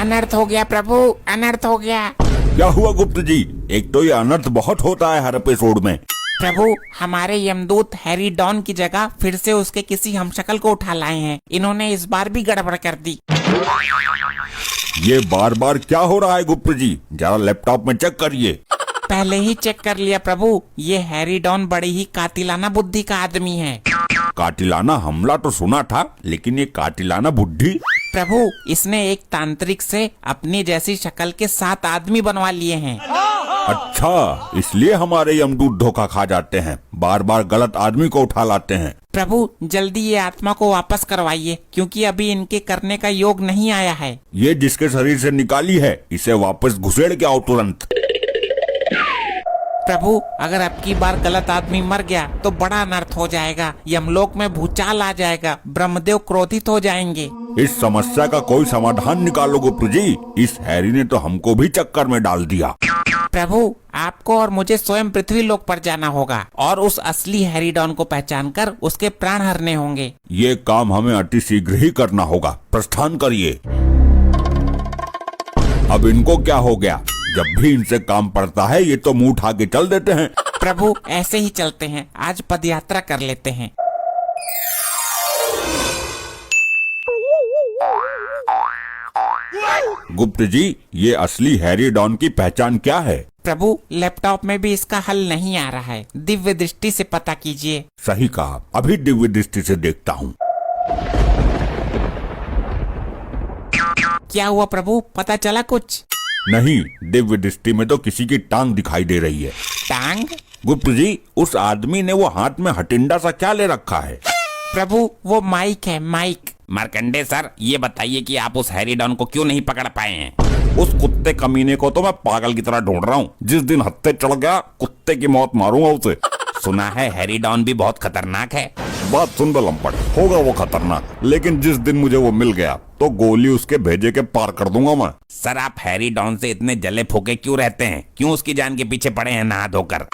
अनर्थ हो गया प्रभु, अनर्थ हो गया। क्या हुआ गुप्त जी? एक तो ये अनर्थ बहुत होता है हर एपिसोड में। प्रभु, हमारे यमदूत हैरी डॉन की जगह फिर से उसके किसी हमशक्ल को उठा लाए हैं। इन्होंने इस बार भी गड़बड़ कर दी। ये बार बार क्या हो रहा है गुप्त जी? जरा लैपटॉप में चेक करिए। पहले ही चेक कर लिया प्रभु, ये हैरी डॉन बड़ी ही कातिलाना बुद्धि का आदमी है। कातिलाना हमला तो सुना था, लेकिन ये कातिलाना बुद्धि? प्रभु, इसने एक तांत्रिक से अपनी जैसी शक्ल के 7 आदमी बनवा लिए हैं। अच्छा, इसलिए हमारे यमदूत धोखा खा जाते हैं, बार बार गलत आदमी को उठा लाते हैं। प्रभु, जल्दी ये आत्मा को वापस करवाइए, क्योंकि अभी इनके करने का योग नहीं आया है। ये जिसके शरीर से निकाली है, इसे वापस घुसेड़ के आओ तुरंत। प्रभु, अगर अब की बार गलत आदमी मर गया तो बड़ा अनर्थ हो जाएगा। यमलोक में भूचाल आ जाएगा, ब्रह्मदेव क्रोधित हो जाएंगे। इस समस्या का कोई समाधान निकालो गुप्त जी। इस हैरी ने तो हमको भी चक्कर में डाल दिया। प्रभु, आपको और मुझे स्वयं पृथ्वी लोक पर जाना होगा और उस असली हैरी डॉन को पहचान कर उसके प्राण हरने होंगे। ये काम हमें अति शीघ्र ही करना होगा। प्रस्थान करिए। अब इनको क्या हो गया? जब भी इनसे काम पड़ता है ये तो मुंह उठा के चल देते हैं। प्रभु, ऐसे ही चलते हैं, आज पदयात्रा कर लेते हैं। गुप्त जी, ये असली हैरी डॉन की पहचान क्या है? प्रभु, लैपटॉप में भी इसका हल नहीं आ रहा है, दिव्य दृष्टि से पता कीजिए। सही कहा, अभी दिव्य दृष्टि से देखता हूँ। क्या हुआ प्रभु, पता चला कुछ? नहीं, दिव्य दृष्टि में तो किसी की टांग दिखाई दे रही है। टांग? गुप्त जी, उस आदमी ने वो हाथ में हटिंडा सा क्या ले रखा है? प्रभु, वो माइक है, माइक। मार्कंडे सर, ये बताइए कि आप उस हैरी डॉन को क्यों नहीं पकड़ पाए हैं? उस कुत्ते कमीने को तो मैं पागल की तरह ढूंढ रहा हूँ। जिस दिन हत्थे चढ़ गया, कुत्ते की मौत मारूंगा उसे। सुना है हैरी डॉन भी बहुत खतरनाक है। बात सुन दो लंपट, होगा वो खतरनाक, लेकिन जिस दिन मुझे वो मिल गया तो गोली उसके भेजे के पार कर दूंगा मैं। सर, आप हैरी डॉन से इतने जले फूके क्यों रहते हैं? क्यों उसकी जान के पीछे पड़े हैं नहा धोकर?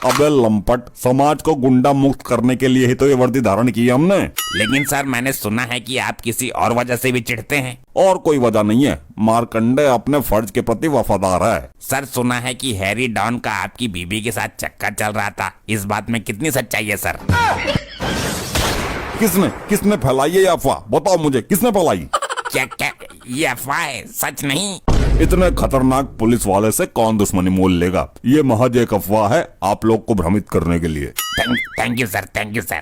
अबे लंपट, समाज को गुंडा मुक्त करने के लिए ही तो ये वर्दी धारण की है हमने। लेकिन सर, मैंने सुना है कि आप किसी और वजह से भी चिढ़ते हैं। और कोई वजह नहीं है, मार्कंडे अपने फर्ज के प्रति वफादार है। सर, सुना है कि हैरी डॉन का आपकी बीबी के साथ चक्कर चल रहा था। इस बात में कितनी सच्चाई है सर? किसने फैलाई है ये अफवाह? बताओ मुझे, किसने फैलाई? क्या क्या ये अफवाह है, सच नहीं? इतने खतरनाक पुलिस वाले से कौन दुश्मनी मोल लेगा? ये महज एक अफवाह है, आप लोग को भ्रमित करने के लिए। Thank you sir, thank you sir.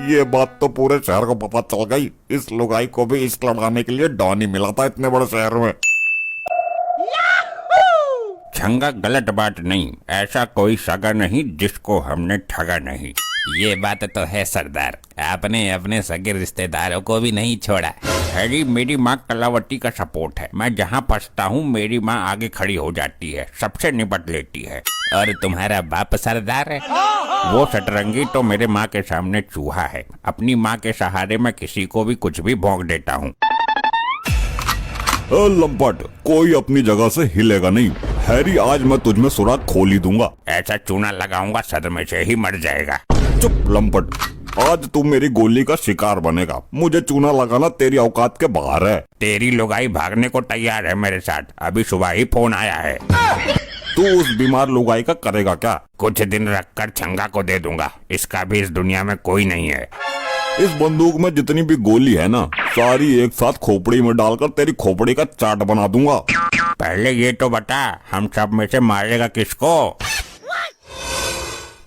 ये बात तो पूरे शहर को पता चल गई। इस लुगाई को भी इश्क लड़ाने के लिए डॉन ही मिला था इतने बड़े शहर में। छंगा, गलत बात नहीं। ऐसा कोई सगा नहीं जिसको हमने ठगा नहीं। ये बात तो है सरदार, आपने अपने सगे रिश्तेदारों को भी नहीं छोड़ा। हैरी मेरी माँ कलावती का सपोर्ट है। मैं जहाँ फंसता हूँ मेरी माँ आगे खड़ी हो जाती है, सबसे निपट लेती है। और तुम्हारा बाप सरदार है, वो सतरंगी तो मेरे माँ के सामने चूहा है। अपनी माँ के सहारे मैं किसी को भी कुछ भी भोंक देता हूँ। लंपट, कोई अपनी जगह से हिलेगा नहीं। हैरी, आज मैं तुझमें सुराग खोल ही दूंगा। ऐसा चूना लगाऊंगा सदमे से ही मर जाएगा। चुप लंपट, आज तू मेरी गोली का शिकार बनेगा। मुझे चूना लगाना तेरी औकात के बाहर है। तेरी लुगाई भागने को तैयार है मेरे साथ। अभी सुबह ही फोन आया है। तू उस बीमार लुगाई का करेगा क्या? कुछ दिन रखकर छंगा को दे दूंगा। इसका भी इस दुनिया में कोई नहीं है। इस बंदूक में जितनी भी गोली है ना, सारी एक साथ खोपड़ी में डालकर तेरी खोपड़ी का चाट बना दूंगा। पहले ये तो बता, हम सब में से मारेगा किसको?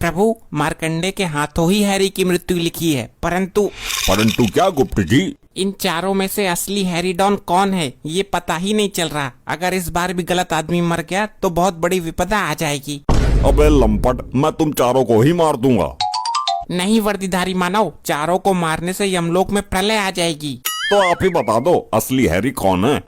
प्रभु, मार्कंडे के हाथों ही हैरी की मृत्यु लिखी है, परंतु क्या गुप्त जी? इन चारों में से असली हैरी डॉन कौन है ये पता ही नहीं चल रहा। अगर इस बार भी गलत आदमी मर गया तो बहुत बड़ी विपदा आ जाएगी। अबे लंपट, मैं तुम चारों को ही मार दूंगा। नहीं वर्दीधारी मानव, चारों को मारने से यमलोक में प्रलय आ जाएगी। तो आप ही बता दो, असली हैरी कौन है?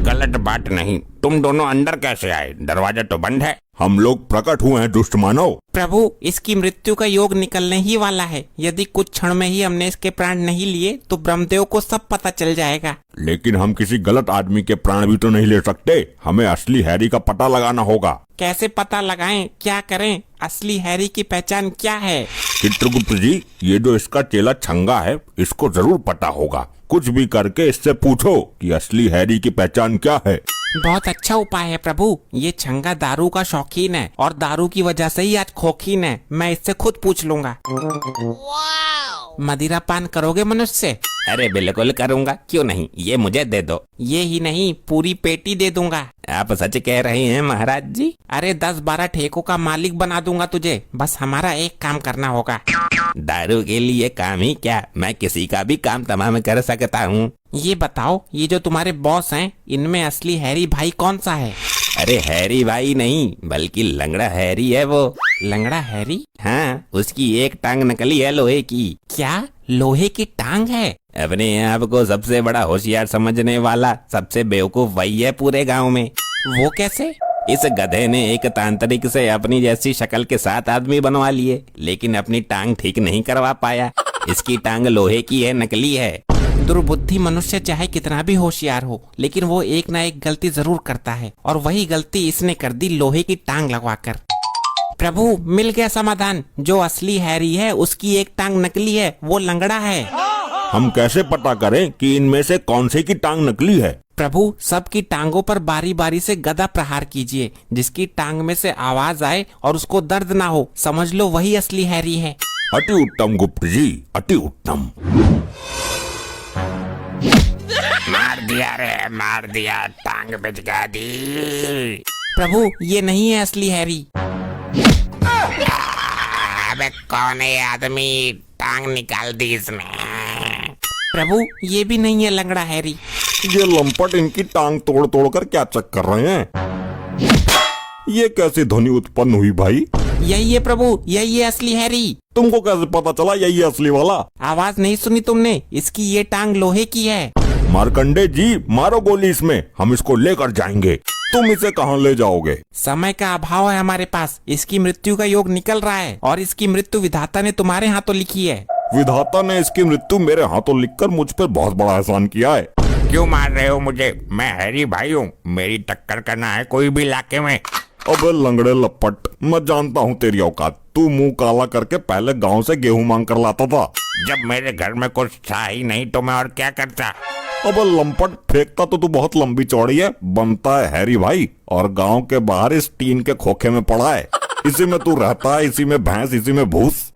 गलत बात नहीं। तुम दोनों अंदर कैसे आए? दरवाजा तो बंद है। हम लोग प्रकट हुए हैं दुष्ट मानव। प्रभु, इसकी मृत्यु का योग निकलने ही वाला है। यदि कुछ क्षण में ही हमने इसके प्राण नहीं लिए तो ब्रह्मदेव को सब पता चल जाएगा। लेकिन हम किसी गलत आदमी के प्राण भी तो नहीं ले सकते। हमें असली हैरी का पता लगाना होगा। कैसे पता लगाएं? क्या करें? असली हैरी की पहचान क्या है? चित्रगुप्त जी, ये जो इसका चेला छंगा है, इसको जरूर पता होगा। कुछ भी करके इससे पूछो कि असली हैरी की पहचान क्या है। बहुत अच्छा उपाय है प्रभु। ये छंगा दारू का शौकीन है और दारू की वजह से ही आज खोखीन है। मैं इससे खुद पूछ लूंगा। मदिरा पान करोगे मनुष्य? अरे बिल्कुल करूंगा, क्यों नहीं, ये मुझे दे दो। ये ही नहीं, पूरी पेटी दे दूंगा। आप सच कह रहे हैं महाराज जी? अरे 10-12 ठेकों का मालिक बना दूंगा तुझे। बस हमारा एक काम करना होगा। दारू के लिए काम ही क्या, मैं किसी का भी काम तमाम कर सकता हूँ। ये बताओ, ये जो तुम्हारे बॉस हैं, इनमें असली हैरी भाई कौन सा है? अरे हैरी भाई नहीं, बल्कि लंगड़ा हैरी है वो। लंगड़ा हैरी? हाँ, उसकी एक टांग नकली है लोहे की। क्या लोहे की टांग है? अपने आप को सबसे बड़ा होशियार समझने वाला सबसे बेवकूफ वही है पूरे गांव में। वो कैसे? इस गधे ने एक तांत्रिक से अपनी जैसी शक्ल के 7 आदमी बनवा लिए, लेकिन अपनी टांग ठीक नहीं करवा पाया। इसकी टांग लोहे की है, नकली है। दुर्बुद्धि मनुष्य चाहे कितना भी होशियार हो, लेकिन वो एक ना एक गलती जरूर करता है, और वही गलती इसने कर दी लोहे की टांग लगवाकर। प्रभु, मिल गया समाधान। जो असली हैरी है उसकी एक टांग नकली है, वो लंगड़ा है। हम कैसे पता करें कि इनमें से कौन से की टांग नकली है? प्रभु, सबकी टांगों पर बारी बारी से गदा प्रहार कीजिए। जिसकी टांग में से आवाज आए और उसको दर्द ना हो, समझ लो वही असली हैरी है। अति उत्तम गुप्त जी, अति उत्तम। मार दिया रे, मार दिया, टांग बिचका दी। प्रभु, ये नहीं है असली हैरी। अबे कौन है आदमी, टांग निकाल दी इसने। प्रभु, ये भी नहीं है लंगड़ा हैरी। ये लंपट इनकी टांग तोड़ तोड़ कर क्या चेक कर रहे हैं? ये कैसी ध्वनि उत्पन्न हुई भाई? यही है प्रभु, यही है असली हैरी। तुमको कैसे पता चला यही है असली वाला? आवाज नहीं सुनी तुमने? इसकी ये टांग लोहे की है। मार्कंडे जी, मारो गोली इसमें, हम इसको लेकर जाएंगे। तुम इसे कहाँ ले जाओगे? समय का अभाव है हमारे पास। इसकी मृत्यु का योग निकल रहा है, और इसकी मृत्यु विधाता ने तुम्हारे हाथों लिखी है। विधाता ने इसकी मृत्यु मेरे हाथों लिखकर मुझ पर बहुत बड़ा एहसान किया है। क्यों मार रहे हो मुझे? मैं हैरी भाई हूँ, मेरी टक्कर करना है कोई भी इलाके में। अबे लंगड़े लपट, मैं जानता हूँ तेरी औकात। तू मुंह काला करके पहले गांव से गेहूं मांग कर लाता था। जब मेरे घर में कुछ था ही नहीं तो मैं और क्या करता। अबे लंपट, फेंकता तो तू बहुत लंबी चौड़ी है, बनता है हैरी भाई, और गांव के बाहर इस टीन के खोखे में पड़ा है। इसी में तू रहता है, इसी में भैंस, इसी में भूस।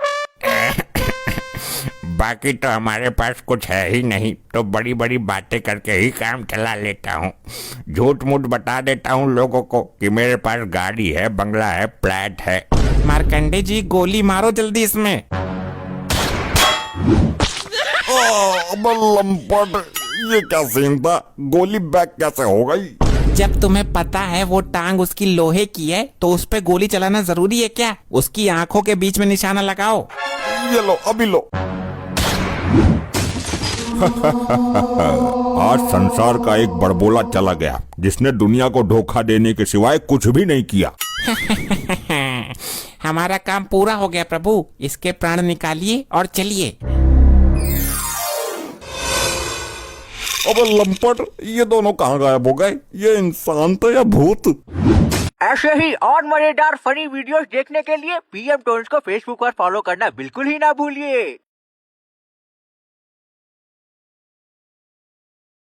बाकी तो हमारे पास कुछ है ही नहीं, तो बड़ी बड़ी बातें करके ही काम चला लेता हूँ। झूठ मूठ बता देता हूँ लोगों को कि मेरे पास गाड़ी है, बंगला है, फ्लैट है। मार्कंडे जी, गोली मारो जल्दी इसमें। अबे लंपट, ये क्या सीन था? गोली बैक कैसे हो गई? जब तुम्हें पता है वो टांग उसकी लोहे की है, तो उस पे गोली चलाना जरूरी है क्या? उसकी आंखों के बीच में निशाना लगाओ। ये लो, अभी लो। आज संसार का एक बड़बोला चला गया, जिसने दुनिया को धोखा देने के सिवाय कुछ भी नहीं किया। हमारा काम पूरा हो गया प्रभु। इसके प्राण निकालिए और चलिए। अबे लंपट, ये दोनों कहाँ गायब हो गए? ये इंसान था या भूत? ऐसे ही और मजेदार फनी वीडियोस देखने के लिए पीएम टोन्स को फेसबुक पर फॉलो करना बिल्कुल ही ना भूलिए।